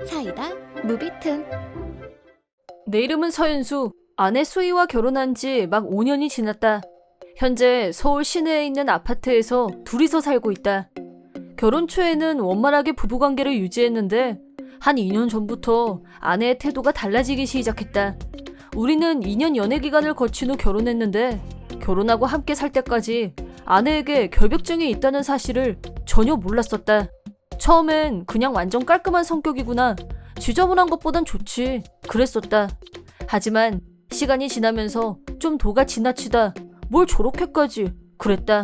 사이다 무비튼. 내 이름은 서윤수. 아내 수희와 결혼한 지 막 5년이 지났다. 현재 서울 시내에 있는 아파트에서 둘이서 살고 있다. 결혼 초에는 원만하게 부부관계를 유지했는데 한 2년 전부터 아내의 태도가 달라지기 시작했다. 우리는 2년 연애 기간을 거친 후 결혼했는데 결혼하고 함께 살 때까지 아내에게 결벽증이 있다는 사실을 전혀 몰랐었다. 처음엔 그냥 완전 깔끔한 성격이구나, 지저분한 것보단 좋지, 그랬었다. 하지만 시간이 지나면서 좀 도가 지나치다, 뭘 저렇게까지, 그랬다.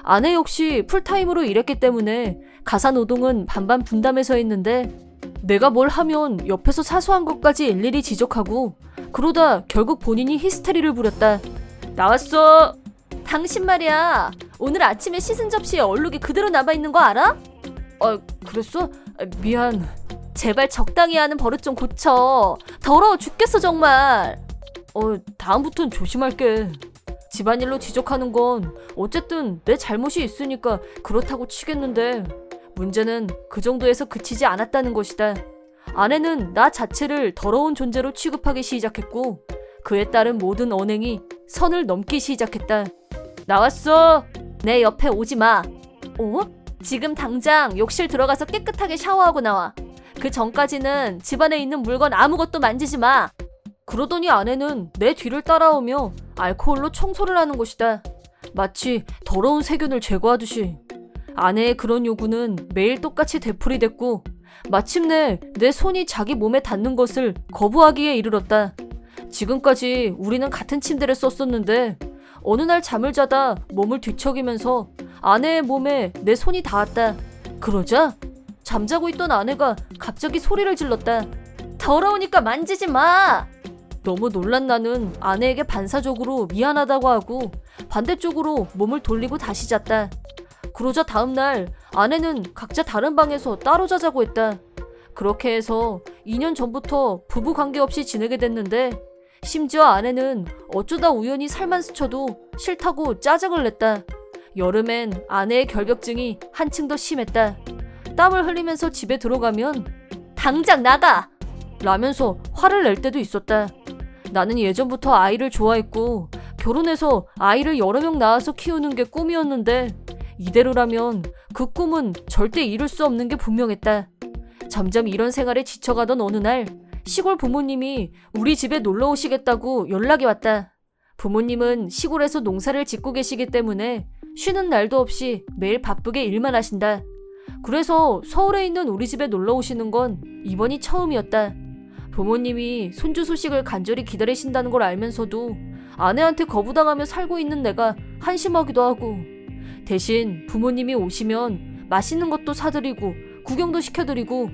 아내 역시 풀타임으로 일했기 때문에 가사노동은 반반 분담해서 했는데 내가 뭘 하면 옆에서 사소한 것까지 일일이 지적하고 그러다 결국 본인이 히스테리를 부렸다. 나왔어! 당신 말이야, 오늘 아침에 씻은 접시에 얼룩이 그대로 남아있는 거 알아? 그랬어? 미안. 제발 적당히 하는 버릇 좀 고쳐. 더러워 죽겠어 정말. 다음부턴 조심할게. 집안일로 지적하는 건 어쨌든 내 잘못이 있으니까 그렇다고 치겠는데 문제는 그 정도에서 그치지 않았다는 것이다. 아내는 나 자체를 더러운 존재로 취급하기 시작했고 그에 따른 모든 언행이 선을 넘기 시작했다. 나왔어! 내 옆에 오지 마. 지금 당장 욕실 들어가서 깨끗하게 샤워하고 나와. 그 전까지는 집안에 있는 물건 아무것도 만지지 마. 그러더니 아내는 내 뒤를 따라오며 알코올로 청소를 하는 것이다. 마치 더러운 세균을 제거하듯이. 아내의 그런 요구는 매일 똑같이 되풀이됐고 마침내 내 손이 자기 몸에 닿는 것을 거부하기에 이르렀다. 지금까지 우리는 같은 침대를 썼었는데 어느 날 잠을 자다 몸을 뒤척이면서 아내의 몸에 내 손이 닿았다. 그러자 잠자고 있던 아내가 갑자기 소리를 질렀다. 더러우니까 만지지 마! 너무 놀란 나는 아내에게 반사적으로 미안하다고 하고 반대쪽으로 몸을 돌리고 다시 잤다. 그러자 다음날 아내는 각자 다른 방에서 따로 자자고 했다. 그렇게 해서 2년 전부터 부부 관계없이 지내게 됐는데 심지어 아내는 어쩌다 우연히 살만 스쳐도 싫다고 짜증을 냈다. 여름엔 아내의 결벽증이 한층 더 심했다. 땀을 흘리면서 집에 들어가면 당장 나가! 라면서 화를 낼 때도 있었다. 나는 예전부터 아이를 좋아했고 결혼해서 아이를 여러 명 낳아서 키우는 게 꿈이었는데 이대로라면 그 꿈은 절대 이룰 수 없는 게 분명했다. 점점 이런 생활에 지쳐가던 어느 날 시골 부모님이 우리 집에 놀러 오시겠다고 연락이 왔다. 부모님은 시골에서 농사를 짓고 계시기 때문에 쉬는 날도 없이 매일 바쁘게 일만 하신다. 그래서 서울에 있는 우리 집에 놀러 오시는 건 이번이 처음이었다. 부모님이 손주 소식을 간절히 기다리신다는 걸 알면서도 아내한테 거부당하며 살고 있는 내가 한심하기도 하고 대신 부모님이 오시면 맛있는 것도 사드리고 구경도 시켜드리고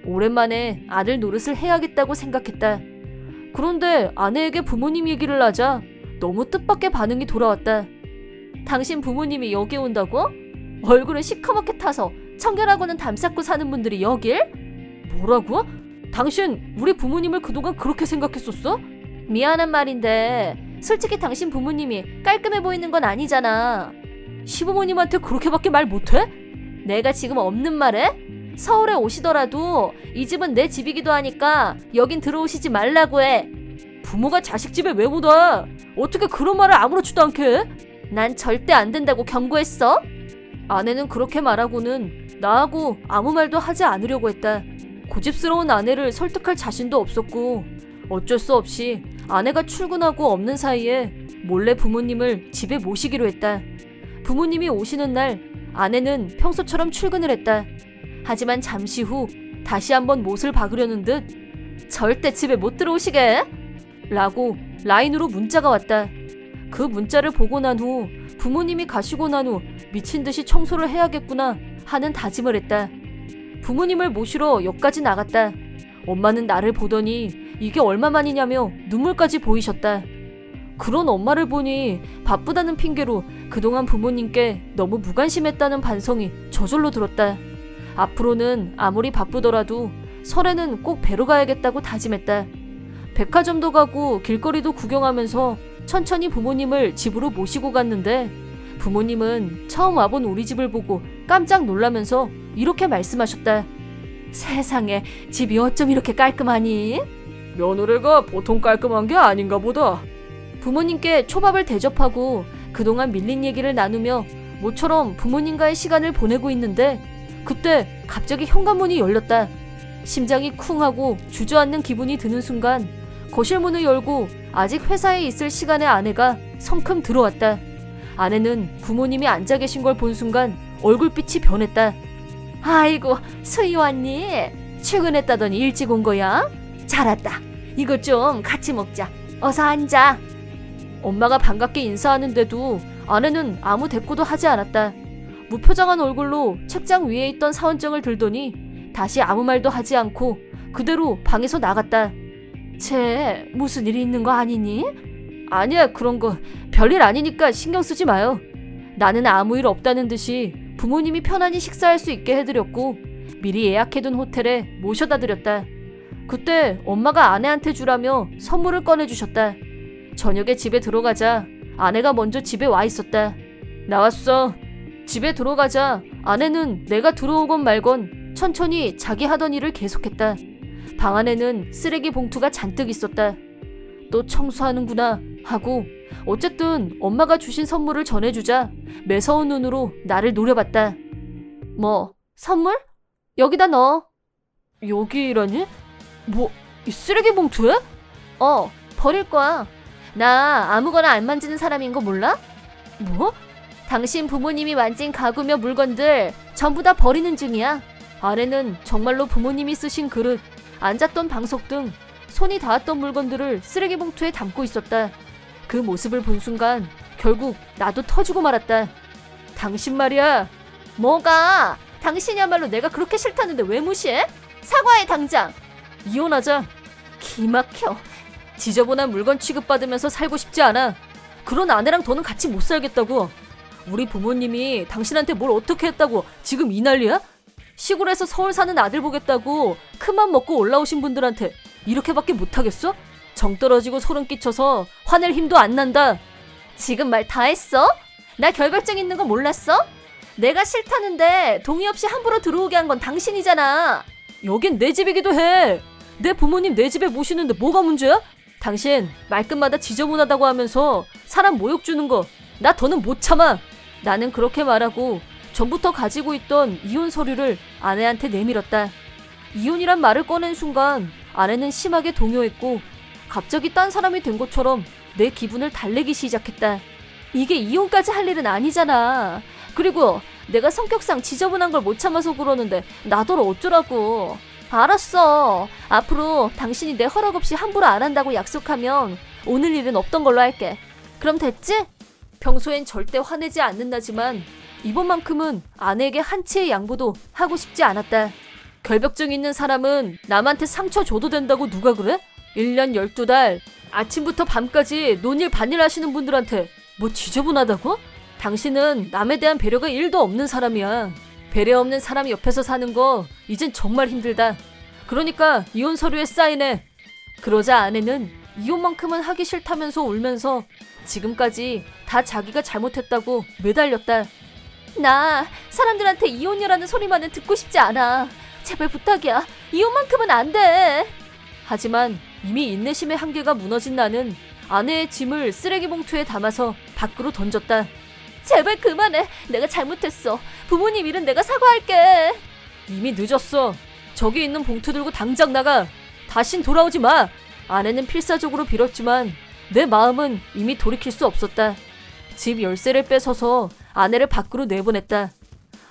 오랜만에 아들 노릇을 해야겠다고 생각했다. 그런데 아내에게 부모님 얘기를 하자 너무 뜻밖의 반응이 돌아왔다. 당신 부모님이 여기 온다고? 얼굴은 시커멓게 타서 청결하고는 담쌓고 사는 분들이 여길? 뭐라고? 당신 우리 부모님을 그동안 그렇게 생각했었어? 미안한 말인데 솔직히 당신 부모님이 깔끔해 보이는 건 아니잖아. 시부모님한테 그렇게밖에 말 못해? 내가 지금 없는 말에? 서울에 오시더라도 이 집은 내 집이기도 하니까 여긴 들어오시지 말라고 해. 부모가 자식 집에 왜 못 와? 어떻게 그런 말을 아무렇지도 않게 해? 난 절대 안 된다고 경고했어. 아내는 그렇게 말하고는 나하고 아무 말도 하지 않으려고 했다. 고집스러운 아내를 설득할 자신도 없었고 어쩔 수 없이 아내가 출근하고 없는 사이에 몰래 부모님을 집에 모시기로 했다. 부모님이 오시는 날 아내는 평소처럼 출근을 했다. 하지만 잠시 후 다시 한번 못을 박으려는 듯 절대 집에 못 들어오시게! 라고 라인으로 문자가 왔다. 그 문자를 보고 난 후 부모님이 가시고 난 후 미친 듯이 청소를 해야겠구나 하는 다짐을 했다. 부모님을 모시러 역까지 나갔다. 엄마는 나를 보더니 이게 얼마만이냐며 눈물까지 보이셨다. 그런 엄마를 보니 바쁘다는 핑계로 그동안 부모님께 너무 무관심했다는 반성이 저절로 들었다. 앞으로는 아무리 바쁘더라도 설에는 꼭 뵈러 가야겠다고 다짐했다. 백화점도 가고 길거리도 구경하면서 천천히 부모님을 집으로 모시고 갔는데 부모님은 처음 와본 우리 집을 보고 깜짝 놀라면서 이렇게 말씀하셨다. 세상에, 집이 어쩜 이렇게 깔끔하니? 며느리가 보통 깔끔한 게 아닌가 보다. 부모님께 초밥을 대접하고 그동안 밀린 얘기를 나누며 모처럼 부모님과의 시간을 보내고 있는데 그때 갑자기 현관문이 열렸다. 심장이 쿵하고 주저앉는 기분이 드는 순간 거실 문을 열고 아직 회사에 있을 시간의 아내가 성큼 들어왔다. 아내는 부모님이 앉아 계신 걸 본 순간 얼굴빛이 변했다. 아이고, 수희 왔니? 출근했다더니 일찍 온 거야? 잘 왔다. 이것 좀 같이 먹자. 어서 앉아. 엄마가 반갑게 인사하는데도 아내는 아무 대꾸도 하지 않았다. 무표정한 얼굴로 책장 위에 있던 사원증을 들더니 다시 아무 말도 하지 않고 그대로 방에서 나갔다. 쟤 무슨 일이 있는 거 아니니? 아니야, 그런 거 별일 아니니까 신경 쓰지 마요. 나는 아무 일 없다는 듯이 부모님이 편안히 식사할 수 있게 해드렸고 미리 예약해둔 호텔에 모셔다 드렸다. 그때 엄마가 아내한테 주라며 선물을 꺼내주셨다. 저녁에 집에 들어가자 아내가 먼저 집에 와 있었다. 나왔어. 집에 들어가자 아내는 내가 들어오건 말건 천천히 자기 하던 일을 계속했다. 방 안에는 쓰레기 봉투가 잔뜩 있었다. 또 청소하는구나 하고 어쨌든 엄마가 주신 선물을 전해주자 매서운 눈으로 나를 노려봤다. 뭐, 선물? 여기다 넣어. 여기라니? 뭐, 이 쓰레기 봉투에? 버릴 거야. 나 아무거나 안 만지는 사람인 거 몰라? 뭐? 당신 부모님이 만진 가구며 물건들 전부 다 버리는 중이야. 아내는 정말로 부모님이 쓰신 그릇, 앉았던 방석 등 손이 닿았던 물건들을 쓰레기 봉투에 담고 있었다. 그 모습을 본 순간 결국 나도 터지고 말았다. 당신 말이야. 뭐가? 당신이야말로 내가 그렇게 싫다는데 왜 무시해? 사과해 당장. 이혼하자. 기막혀. 지저분한 물건 취급받으면서 살고 싶지 않아. 그런 아내랑 더는 같이 못 살겠다고. 우리 부모님이 당신한테 뭘 어떻게 했다고 지금 이 난리야? 시골에서 서울 사는 아들 보겠다고 큰맘 먹고 올라오신 분들한테 이렇게밖에 못하겠어? 정 떨어지고 소름 끼쳐서 화낼 힘도 안 난다. 지금 말 다 했어? 나 결벽증 있는 거 몰랐어? 내가 싫다는데 동의 없이 함부로 들어오게 한 건 당신이잖아. 여긴 내 집이기도 해. 내 부모님 내 집에 모시는데 뭐가 문제야? 당신 말끝마다 지저분하다고 하면서 사람 모욕 주는 거 나 더는 못 참아. 나는 그렇게 말하고 전부터 가지고 있던 이혼 서류를 아내한테 내밀었다. 이혼이란 말을 꺼낸 순간 아내는 심하게 동요했고 갑자기 딴 사람이 된 것처럼 내 기분을 달래기 시작했다. 이게 이혼까지 할 일은 아니잖아. 그리고 내가 성격상 지저분한 걸 못 참아서 그러는데 나더러 어쩌라고. 알았어. 앞으로 당신이 내 허락 없이 함부로 안 한다고 약속하면 오늘 일은 없던 걸로 할게. 그럼 됐지? 평소엔 절대 화내지 않는다지만 이번만큼은 아내에게 한치의 양보도 하고 싶지 않았다. 결벽증 있는 사람은 남한테 상처 줘도 된다고 누가 그래? 1년 12달 아침부터 밤까지 논일 반일 하시는 분들한테 뭐 지저분하다고? 당신은 남에 대한 배려가 1도 없는 사람이야. 배려 없는 사람 옆에서 사는 거 이젠 정말 힘들다. 그러니까 이혼 서류에 사인해. 그러자 아내는 이혼만큼은 하기 싫다면서 울면서 지금까지 다 자기가 잘못했다고 매달렸다. 나 사람들한테 이혼이라는 소리만은 듣고 싶지 않아. 제발 부탁이야. 이혼만큼은 안 돼. 하지만 이미 인내심의 한계가 무너진 나는 아내의 짐을 쓰레기 봉투에 담아서 밖으로 던졌다. 제발 그만해. 내가 잘못했어. 부모님 일은 내가 사과할게. 이미 늦었어. 저기 있는 봉투 들고 당장 나가. 다신 돌아오지 마. 아내는 필사적으로 빌었지만 내 마음은 이미 돌이킬 수 없었다. 집 열쇠를 뺏어서 아내를 밖으로 내보냈다.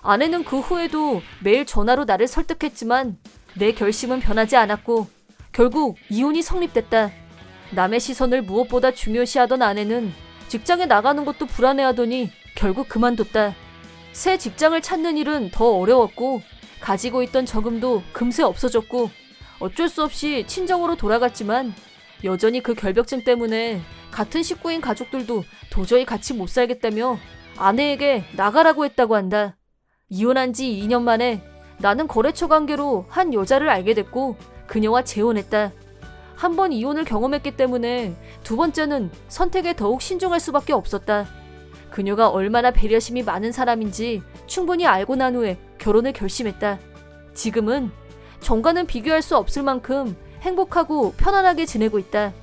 아내는 그 후에도 매일 전화로 나를 설득했지만 내 결심은 변하지 않았고 결국 이혼이 성립됐다. 남의 시선을 무엇보다 중요시하던 아내는 직장에 나가는 것도 불안해하더니 결국 그만뒀다. 새 직장을 찾는 일은 더 어려웠고 가지고 있던 저금도 금세 없어졌고 어쩔 수 없이 친정으로 돌아갔지만 여전히 그 결벽증 때문에 같은 식구인 가족들도 도저히 같이 못 살겠다며 아내에게 나가라고 했다고 한다. 이혼한 지 2년 만에 나는 거래처 관계로 한 여자를 알게 됐고 그녀와 재혼했다. 한 번 이혼을 경험했기 때문에 두 번째는 선택에 더욱 신중할 수밖에 없었다. 그녀가 얼마나 배려심이 많은 사람인지 충분히 알고 난 후에 결혼을 결심했다. 지금은 전과는 비교할 수 없을 만큼 행복하고 편안하게 지내고 있다.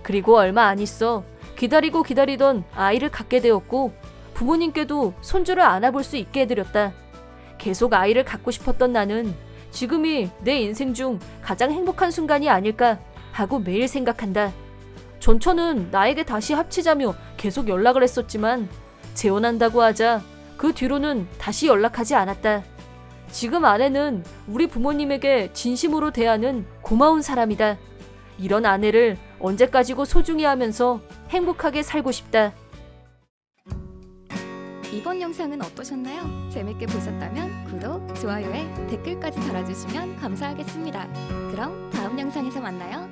그리고 얼마 안 있어 기다리고 기다리던 아이를 갖게 되었고 부모님께도 손주를 안아볼 수 있게 해드렸다. 계속 아이를 갖고 싶었던 나는 지금이 내 인생 중 가장 행복한 순간이 아닐까 하고 매일 생각한다. 전처는 나에게 다시 합치자며 계속 연락을 했었지만 재혼한다고 하자 그 뒤로는 다시 연락하지 않았다. 지금 아내는 우리 부모님에게 진심으로 대하는 고마운 사람이다. 이런 아내를 언제까지고 소중히 하면서 행복하게 살고 싶다. 이번 영상은 어떠셨나요? 재밌게 보셨다면 구독, 좋아요에 댓글까지 달아주시면 감사하겠습니다. 그럼 다음 영상에서 만나요.